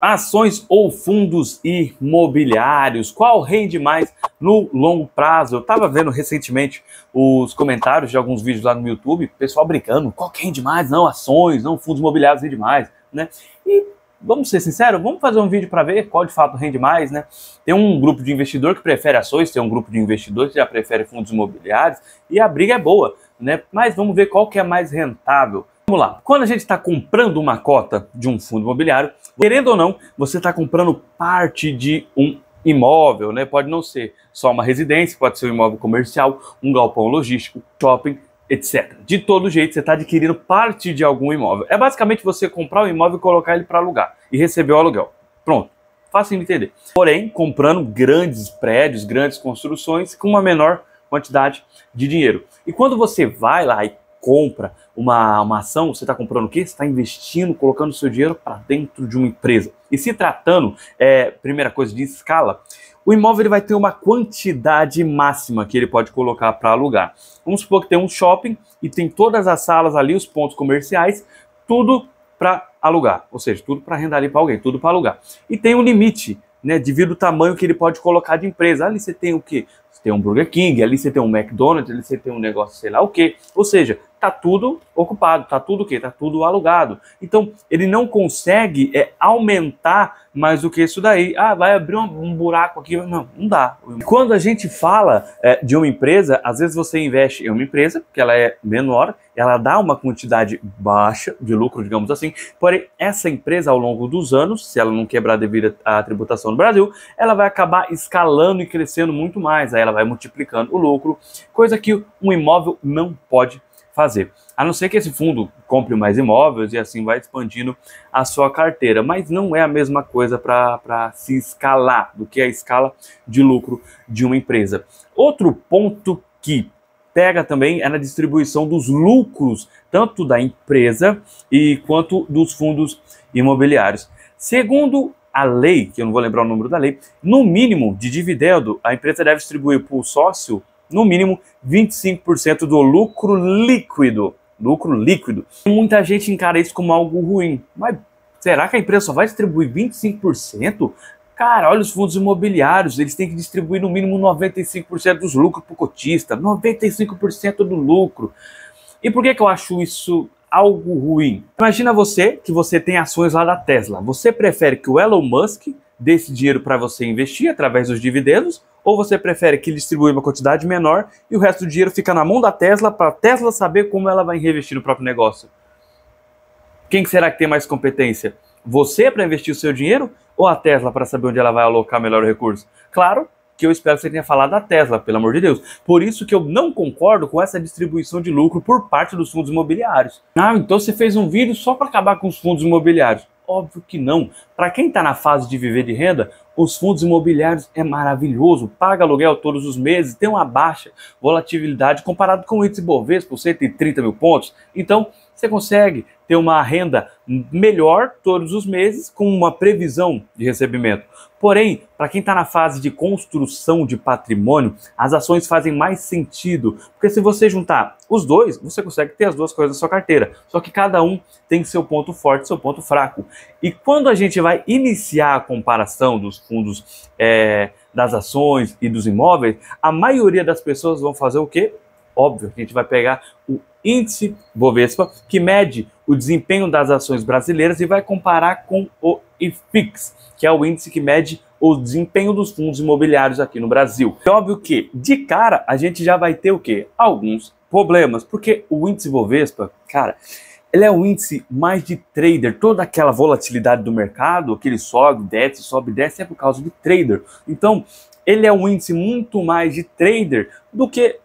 Ações ou fundos imobiliários, qual rende mais no longo prazo? Eu estava vendo recentemente os comentários de alguns vídeos lá no YouTube, pessoal brincando, qual que rende mais? Não, ações, não, fundos imobiliários rende mais, né? E vamos ser sinceros, vamos fazer um vídeo para ver qual de fato rende mais, né? Tem um grupo de investidor que prefere ações, tem um grupo de investidores que já prefere fundos imobiliários, e a briga é boa, né? Mas vamos ver qual que é mais rentável. Vamos lá, quando a gente está comprando uma cota de um fundo imobiliário, querendo ou não, você está comprando parte de um imóvel, né? Pode não ser só uma residência, pode ser um imóvel comercial, um galpão logístico, shopping, etc. De todo jeito, você está adquirindo parte de algum imóvel. É basicamente você comprar um imóvel e colocar ele para alugar e receber o aluguel. Pronto, fácil de entender. Porém, comprando grandes prédios, grandes construções com uma menor quantidade de dinheiro. E quando você vai lá e compra uma ação, você está comprando o quê? Você está investindo, colocando seu dinheiro para dentro de uma empresa. E se tratando, primeira coisa, de escala, o imóvel ele vai ter uma quantidade máxima que ele pode colocar para alugar. Vamos supor que tem um shopping e tem todas as salas ali, os pontos comerciais, tudo para alugar. Ou seja, tudo para arrendar ali para alguém, tudo para alugar. E tem um limite, né, devido ao tamanho que ele pode colocar de empresa. Ali você tem o quê? Você tem um Burger King, ali você tem um McDonald's, ali você tem um negócio sei lá o quê. Ou seja, tá tudo ocupado, tá tudo o quê? Tá tudo alugado. Então, ele não consegue aumentar mais do que isso daí. Ah, vai abrir um buraco aqui. Não, não dá. Quando a gente fala de uma empresa, às vezes você investe em uma empresa, que ela é menor, ela dá uma quantidade baixa de lucro, digamos assim, porém, essa empresa, ao longo dos anos, se ela não quebrar devido à tributação no Brasil, ela vai acabar escalando e crescendo muito mais, aí ela vai multiplicando o lucro, coisa que um imóvel não pode fazer. A não ser que esse fundo compre mais imóveis e assim vai expandindo a sua carteira, mas não é a mesma coisa para se escalar do que a escala de lucro de uma empresa. Outro ponto que pega também é na distribuição dos lucros, tanto da empresa quanto dos fundos imobiliários. Segundo a lei, que eu não vou lembrar o número da lei, no mínimo de dividendo, a empresa deve distribuir para o sócio, no mínimo, 25% do lucro líquido. Lucro líquido. Muita gente encara isso como algo ruim. Mas será que a empresa só vai distribuir 25%? Cara, olha os fundos imobiliários, eles têm que distribuir no mínimo 95% dos lucros para o cotista, 95% do lucro. E por que eu acho isso algo ruim? Imagina que você tem ações lá da Tesla. Você prefere que o Elon Musk dê esse dinheiro para você investir através dos dividendos, ou você prefere que ele distribua uma quantidade menor e o resto do dinheiro fica na mão da Tesla para a Tesla saber como ela vai reinvestir no próprio negócio? Quem será que tem mais competência? Você para investir o seu dinheiro ou a Tesla para saber onde ela vai alocar melhor o recurso? Claro que eu espero que você tenha falado da Tesla, pelo amor de Deus. Por isso que eu não concordo com essa distribuição de lucro por parte dos fundos imobiliários. Ah, então você fez um vídeo só para acabar com os fundos imobiliários. Óbvio que não. Para quem está na fase de viver de renda, os fundos imobiliários é maravilhoso. Paga aluguel todos os meses, tem uma baixa volatilidade comparado com o índice Bovespa, por 130 mil pontos. Então, você consegue ter uma renda melhor todos os meses com uma previsão de recebimento. Porém, para quem está na fase de construção de patrimônio, as ações fazem mais sentido, porque se você juntar os dois, você consegue ter as duas coisas na sua carteira, só que cada um tem seu ponto forte, seu ponto fraco. E quando a gente vai iniciar a comparação dos fundos, das ações e dos imóveis, a maioria das pessoas vão fazer o quê? Óbvio, a gente vai pegar o índice Bovespa, que mede o desempenho das ações brasileiras e vai comparar com o IFIX, que é o índice que mede o desempenho dos fundos imobiliários aqui no Brasil. É óbvio que, de cara, a gente já vai ter o quê? Alguns problemas, porque o índice Bovespa, cara, ele é o índice mais de trader. Toda aquela volatilidade do mercado, que ele sobe, desce, é por causa do trader. Então, ele é um índice muito mais de trader do que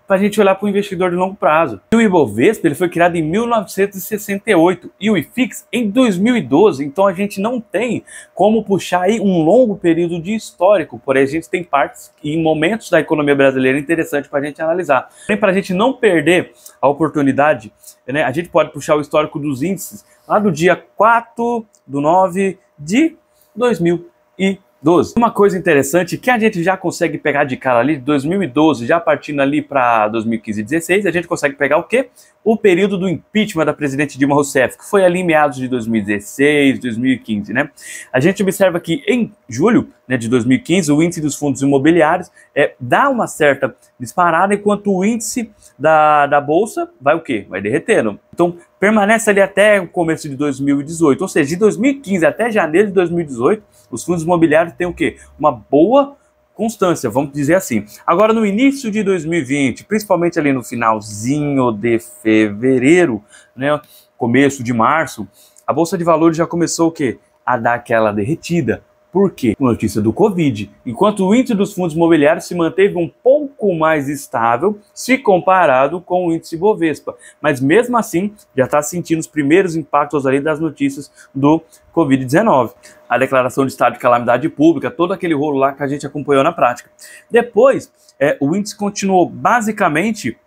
para a gente olhar para o investidor de longo prazo. E o Ibovespa ele foi criado em 1968 e o IFIX em 2012, então a gente não tem como puxar aí um longo período de histórico, porém a gente tem partes e momentos da economia brasileira interessantes para a gente analisar. Para a gente não perder a oportunidade, né, a gente pode puxar o histórico dos índices lá do dia 4/9 de 2012. 12. Uma coisa interessante que a gente já consegue pegar de cara ali, de 2012, já partindo ali para 2015 e 2016, a gente consegue pegar o quê? O período do impeachment da presidente Dilma Rousseff, que foi ali em meados de 2016, 2015, né? A gente observa que em julho, né, de 2015, o índice dos fundos imobiliários dá uma certa disparada, enquanto o índice da Bolsa vai o quê? Vai derretendo. Então, permanece ali até o começo de 2018, ou seja, de 2015 até janeiro de 2018, os fundos imobiliários têm o quê? Uma boa constância, vamos dizer assim. Agora, no início de 2020, principalmente ali no finalzinho de fevereiro, né, começo de março, a Bolsa de Valores já começou o quê? A dar aquela derretida. Por quê? Notícia do Covid. Enquanto o índice dos fundos imobiliários se manteve um pouco mais estável se comparado com o índice Bovespa. Mas mesmo assim, já está sentindo os primeiros impactos ali das notícias do Covid-19. A declaração de estado de calamidade pública, todo aquele rolo lá que a gente acompanhou na prática. Depois, o índice continuou basicamente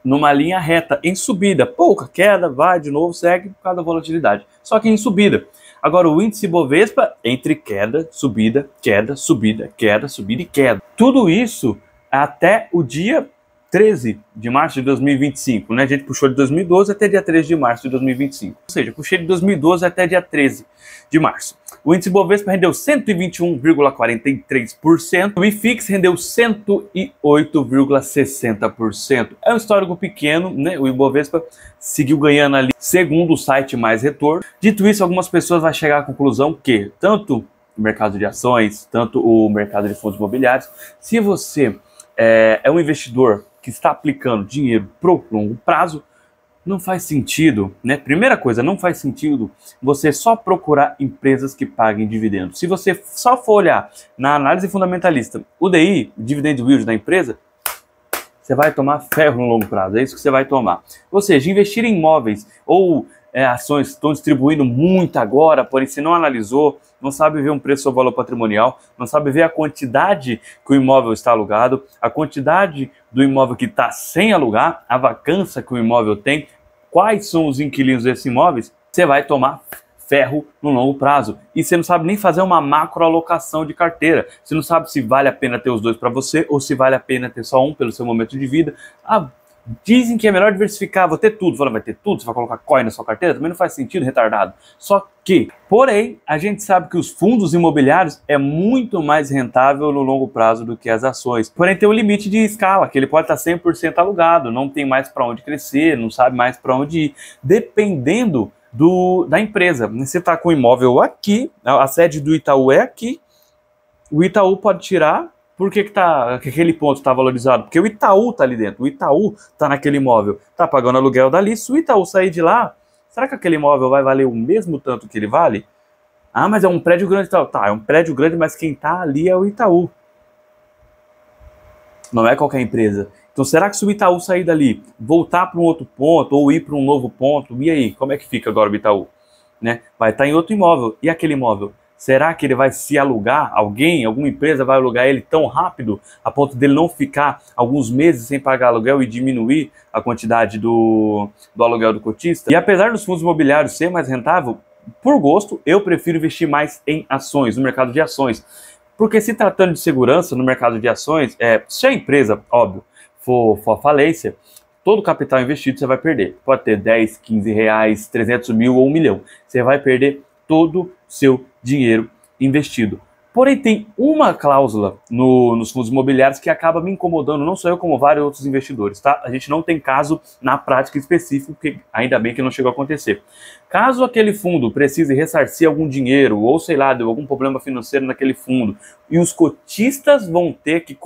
numa linha reta, em subida. Pouca queda, vai de novo, segue por causa da volatilidade. Só que em subida. Agora, o índice Bovespa, entre queda, subida e queda. Tudo isso até o dia 13 de março de 2025, né? A gente puxou de 2012 até dia 13 de março de 2025. Ou seja, puxei de 2012 até dia 13 de março. O índice Bovespa rendeu 121,43%, o IFIX rendeu 108,60%. É um histórico pequeno, né? O Ibovespa seguiu ganhando ali, segundo o site Mais Retorno. Dito isso, algumas pessoas vão chegar à conclusão que tanto o mercado de ações, tanto o mercado de fundos imobiliários, se você é um investidor que está aplicando dinheiro pro longo prazo, não faz sentido, né? Primeira coisa, não faz sentido você só procurar empresas que paguem dividendos. Se você só for olhar na análise fundamentalista, o DI, Dividend Yield da empresa, você vai tomar ferro no longo prazo, é isso que você vai tomar. Ou seja, investir em imóveis ou ações estão distribuindo muito agora, porém você não analisou, não sabe ver um preço ou valor patrimonial, não sabe ver a quantidade que o imóvel está alugado, a quantidade do imóvel que está sem alugar, a vacância que o imóvel tem, quais são os inquilinos desses imóveis, você vai tomar ferro no longo prazo. E você não sabe nem fazer uma macroalocação de carteira. Você não sabe se vale a pena ter os dois para você ou se vale a pena ter só um pelo seu momento de vida. Dizem que é melhor diversificar, vou ter tudo. Fala, vai ter tudo? Você vai colocar coin na sua carteira? Também não faz sentido, retardado. Só que, porém, a gente sabe que os fundos imobiliários é muito mais rentável no longo prazo do que as ações. Porém, tem um limite de escala, que ele pode estar 100% alugado, não tem mais para onde crescer, não sabe mais para onde ir. Dependendo da empresa. Você está com o imóvel aqui, a sede do Itaú é aqui, o Itaú pode tirar. Por que aquele ponto está valorizado? Porque o Itaú está ali dentro, o Itaú está naquele imóvel, está pagando aluguel dali. Se o Itaú sair de lá, será que aquele imóvel vai valer o mesmo tanto que ele vale? Ah, mas é um prédio grande e tal. Tá, é um prédio grande, mas quem está ali é o Itaú. Não é qualquer empresa. Então, será que se o Itaú sair dali, voltar para um outro ponto, ou ir para um novo ponto, e aí, como é que fica agora o Itaú? Né? Vai estar em outro imóvel. E aquele imóvel? Será que ele vai se alugar? Alguma empresa vai alugar ele tão rápido a ponto dele não ficar alguns meses sem pagar aluguel e diminuir a quantidade do aluguel do cotista? E apesar dos fundos imobiliários ser mais rentável, por gosto, eu prefiro investir mais em ações, no mercado de ações. Porque se tratando de segurança no mercado de ações, se a empresa, óbvio, for à falência, todo o capital investido você vai perder. Pode ter 10, 15 reais, 300 mil ou 1 milhão. Você vai perder todo o seu dinheiro investido. Porém, tem uma cláusula nos fundos imobiliários que acaba me incomodando, não só eu, como vários outros investidores, tá? A gente não tem caso na prática específico, porque ainda bem que não chegou a acontecer. Caso aquele fundo precise ressarcir algum dinheiro, ou sei lá, deu algum problema financeiro naquele fundo, e os cotistas vão ter que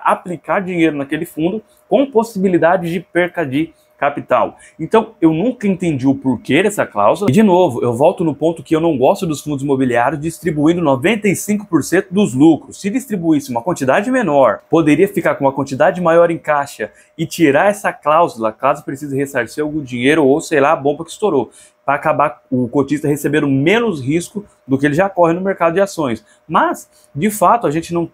aplicar dinheiro naquele fundo, com possibilidade de perca de capital. Então, eu nunca entendi o porquê dessa cláusula. E, de novo, eu volto no ponto que eu não gosto dos fundos imobiliários distribuindo 95% dos lucros. Se distribuísse uma quantidade menor, poderia ficar com uma quantidade maior em caixa e tirar essa cláusula, caso precise ressarcir algum dinheiro ou, sei lá, a bomba que estourou, para acabar o cotista recebendo menos risco do que ele já corre no mercado de ações. Mas, de fato, a gente não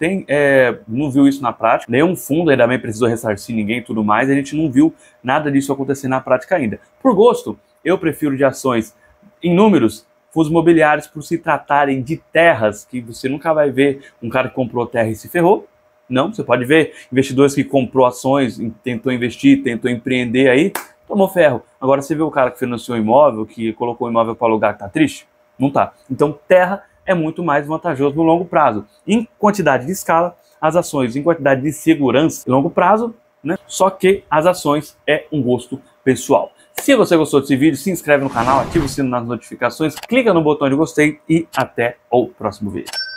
viu isso na prática. Nenhum fundo ainda bem precisou ressarcir ninguém e tudo mais. A gente não viu nada disso acontecer na prática ainda. Por gosto, eu prefiro de ações em números fundos imobiliários, por se tratarem de terras, que você nunca vai ver um cara que comprou terra e se ferrou. Não, você pode ver investidores que comprou ações, tentou investir, tentou empreender aí, tomou ferro. Agora você vê o cara que financiou imóvel, que colocou o imóvel para alugar, que tá triste? Não tá. Então terra é muito mais vantajoso no longo prazo. Em quantidade de escala, as ações, em quantidade de segurança, em longo prazo, né? Só que as ações é um gosto pessoal. Se você gostou desse vídeo, se inscreve no canal, ativa o sino nas notificações, clica no botão de gostei e até o próximo vídeo.